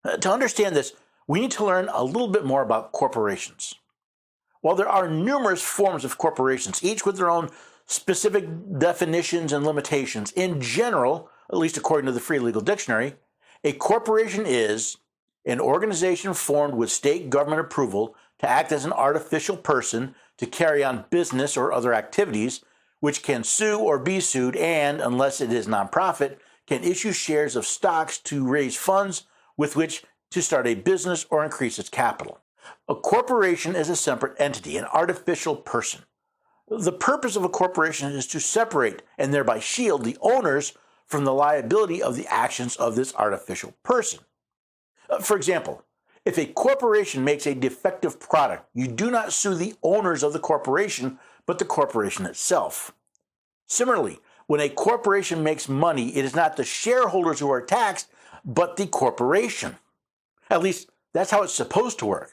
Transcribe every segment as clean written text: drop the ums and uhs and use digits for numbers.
To understand this, we need to learn a little bit more about corporations. While there are numerous forms of corporations, each with their own specific definitions and limitations, in general, at least according to the Free Legal Dictionary, a corporation is an organization formed with state government approval to act as an artificial person to carry on business or other activities, which can sue or be sued and, unless it is nonprofit, can issue shares of stocks to raise funds with which to start a business or increase its capital. A corporation is a separate entity, an artificial person. The purpose of a corporation is to separate and thereby shield the owners from the liability of the actions of this artificial person. For example, if a corporation makes a defective product, you do not sue the owners of the corporation, but the corporation itself. Similarly, when a corporation makes money, it is not the shareholders who are taxed, but the corporation. At least, that's how it's supposed to work.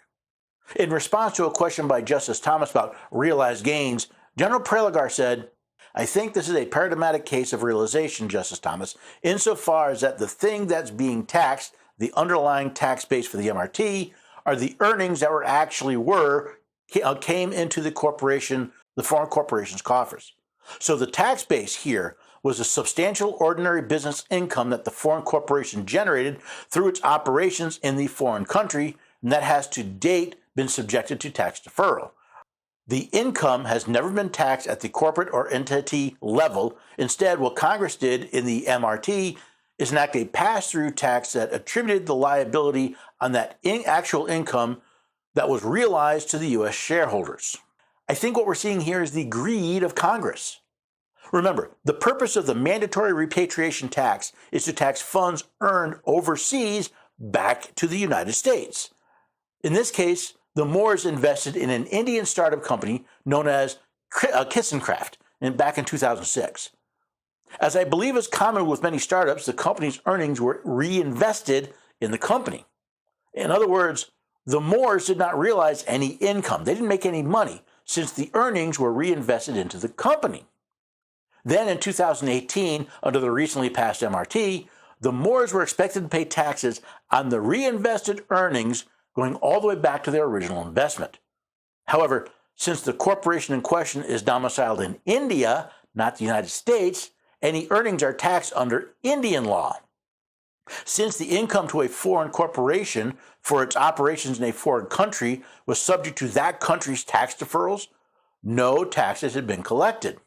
In response to a question by Justice Thomas about realized gains, General Prelogar said, "I think this is a paradigmatic case of realization, Justice Thomas, insofar as that the thing that's being taxed, the underlying tax base for the MRT, are the earnings that came into the corporation, the foreign corporation's coffers. So the tax base here was a substantial ordinary business income that the foreign corporation generated through its operations in the foreign country, and that has to date been subjected to tax deferral. The income has never been taxed at the corporate or entity level. Instead, what Congress did in the MRT is enact a pass-through tax that attributed the liability on that actual income that was realized to the U.S. shareholders." I think what we're seeing here is the greed of Congress. Remember, the purpose of the mandatory repatriation tax is to tax funds earned overseas back to the United States. In this case, the Moores invested in an Indian startup company known as KissenCraft back in 2006. As I believe is common with many startups, the company's earnings were reinvested in the company. In other words, the Moores did not realize any income. They didn't make any money since the earnings were reinvested into the company. Then in 2018, under the recently passed MRT, the Moores were expected to pay taxes on the reinvested earnings going all the way back to their original investment. However, since the corporation in question is domiciled in India, not the United States, any earnings are taxed under Indian law. Since the income to a foreign corporation for its operations in a foreign country was subject to that country's tax deferrals, no taxes had been collected.